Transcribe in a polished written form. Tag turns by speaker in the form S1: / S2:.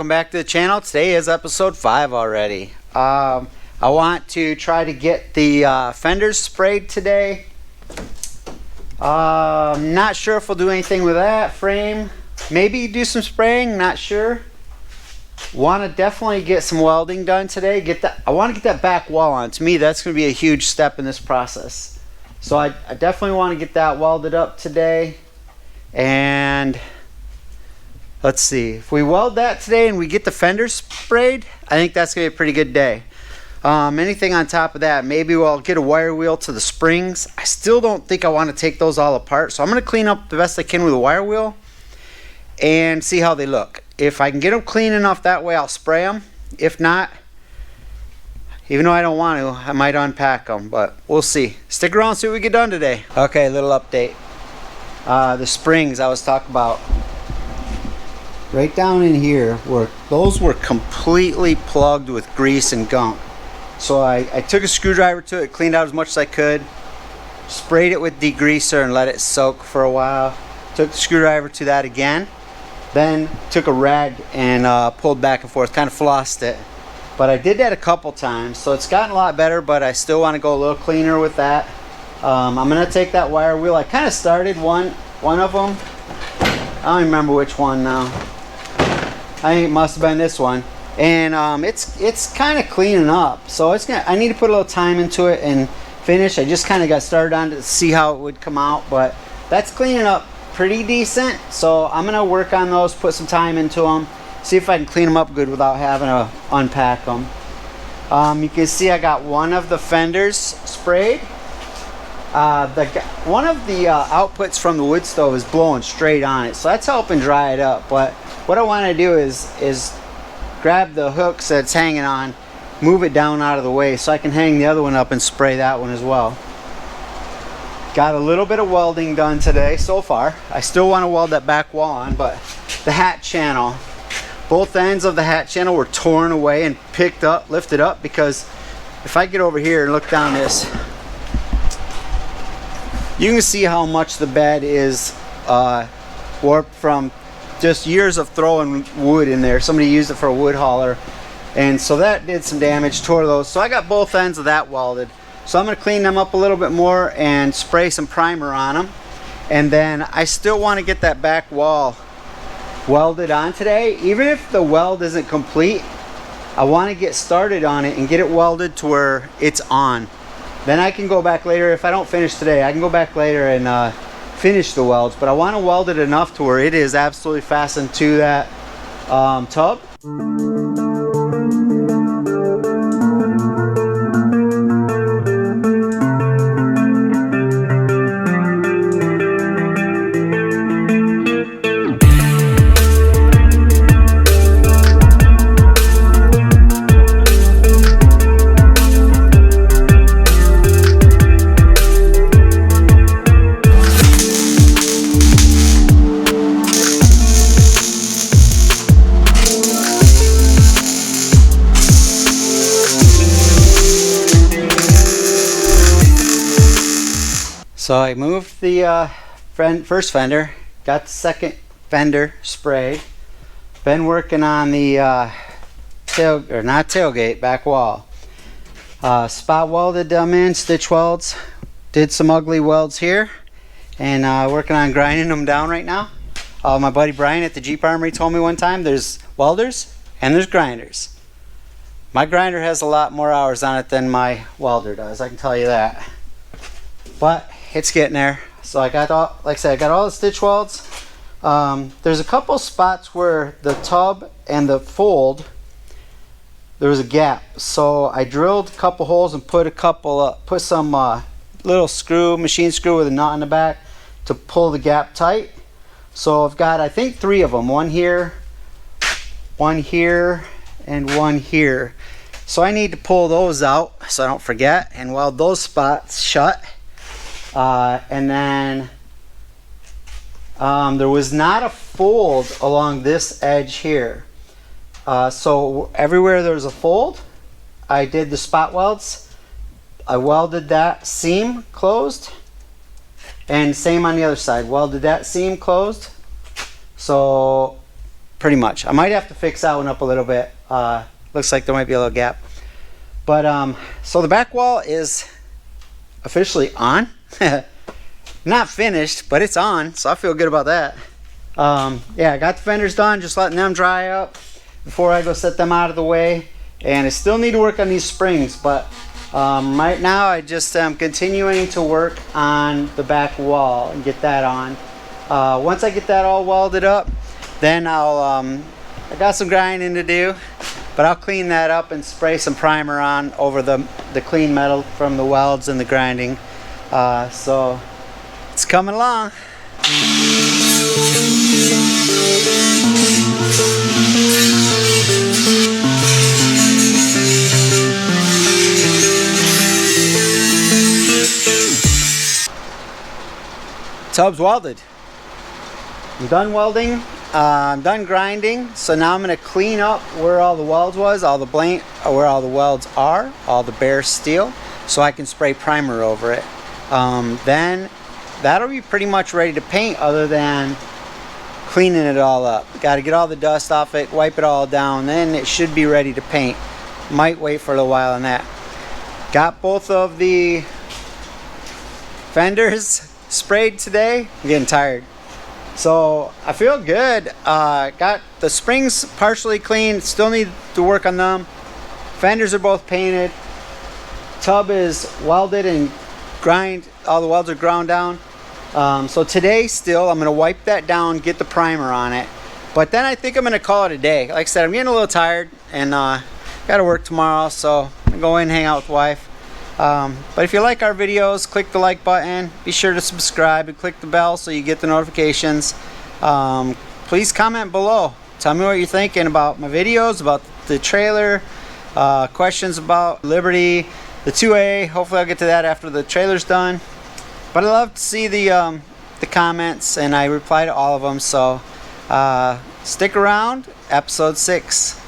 S1: welcome back to the channel. Today is episode 5 already. I want to try to get the fenders sprayed today. Not sure if we'll do anything with that frame. Maybe do some spraying, not sure. Want to definitely get some welding done today. I want to get that back wall on. To me, that's going to be a huge step in this process. So I definitely want to get that welded up today. And let's see, if we weld that today and we get the fenders sprayed, I think that's going to be a pretty good day. Anything on top of that, maybe we'll get a wire wheel to the springs. I still don't think I want to take those all apart, so I'm going to clean up the best I can with a wire wheel and see how they look. If I can get them clean enough that way, I'll spray them. If not, even though I don't want to, I might unpack them, but we'll see. Stick around and see what we get done today. Okay, little update. The springs I was talking about. Right down in here, those were completely plugged with grease and gunk. So I took a screwdriver to it, cleaned out as much as I could, sprayed it with degreaser and let it soak for a while. Took the screwdriver to that again. Then took a rag and pulled back and forth, kind of flossed it. But I did that a couple times, so it's gotten a lot better, but I still want to go a little cleaner with that. I'm going to take that wire wheel. I kind of started one of them. I don't remember which one now. I think it must have been this one. And it's kind of cleaning up. So I need to put a little time into it and finish. I just kind of got started on it to see how it would come out, but that's cleaning up pretty decent. So I'm gonna work on those, put some time into them, see if I can clean them up good without having to unpack them. You can see I got one of the fenders sprayed. One of the outputs from the wood stove is blowing straight on it, so that's helping dry it up. But what I want to do is grab the hooks that's hanging on, move it down out of the way so I can hang the other one up and spray that one as well. Got a little bit of welding done today so far. I still want to weld that back wall on, but the hat channel, both ends of the hat channel were torn away and lifted up, because if I get over here and look down this, you can see how much the bed is warped from just years of throwing wood in there. Somebody used it for a wood hauler, and so that did some damage, tore those. So I got both ends of that welded. So I'm going to clean them up a little bit more and spray some primer on them. And then I still want to get that back wall welded on today. Even if the weld isn't complete, I want to get started on it and get it welded to where it's on. Then I can go back later. If I don't finish today, I can go back later and finish the welds. But I want to weld it enough to where it is absolutely fastened to that tub. So I moved the first fender, got the second fender sprayed. Been working on the tailgate, back wall. Spot welded them in, stitch welds. Did some ugly welds here, and working on grinding them down right now. My buddy Brian at the Jeep Armory told me one time there's welders and there's grinders. My grinder has a lot more hours on it than my welder does, I can tell you that. But it's getting there. So I got all, like I said, I got all the stitch welds. There's a couple spots where the tub and the fold, there was a gap. So I drilled a couple holes and put some little machine screw with a knot in the back to pull the gap tight. So I've got, I think, 3 of them. One here, and one here. So I need to pull those out so I don't forget and weld those spots shut. And then there was not a fold along this edge here. So everywhere there was a fold, I did the spot welds. I welded that seam closed, and same on the other side, welded that seam closed. So pretty much. I might have to fix that one up a little bit. Looks like there might be a little gap. But so the back wall is officially on. Not finished, but it's on, so I feel good about that. Yeah, I got the fenders done, just letting them dry up before I go set them out of the way. And I still need to work on these springs, but right now I just am continuing to work on the back wall and get that on. Once I get that all welded up, then I got some grinding to do, but I'll clean that up and spray some primer on over the clean metal from the welds and the grinding. So it's coming along. Tub's welded. I'm done welding. I'm done grinding. So now I'm going to clean up where all the welds was, where all the welds are, all the bare steel, so I can spray primer over it. Then that'll be pretty much ready to paint, other than cleaning it all up. Got to get all the dust off it, wipe it all down, then it should be ready to paint. Might wait for a little while on that. Got both of the fenders sprayed today. I'm getting tired, so I feel good. Got the springs partially cleaned, still need to work on them. Fenders are both painted. Tub is welded and all the welds are ground down. So today still I'm going to wipe that down, get the primer on it, but then I think I'm going to call it a day. Like I said, I'm getting a little tired and got to work tomorrow, so I'm going to go in and hang out with wife. But if you like our videos, click the like button, be sure to subscribe and click the bell so you get the notifications. Please comment below, tell me what you're thinking about my videos, about the trailer, questions about Liberty, the 2A. Hopefully I'll get to that after the trailer's done, but I love to see the comments, and I reply to all of them. So stick around. Episode 6.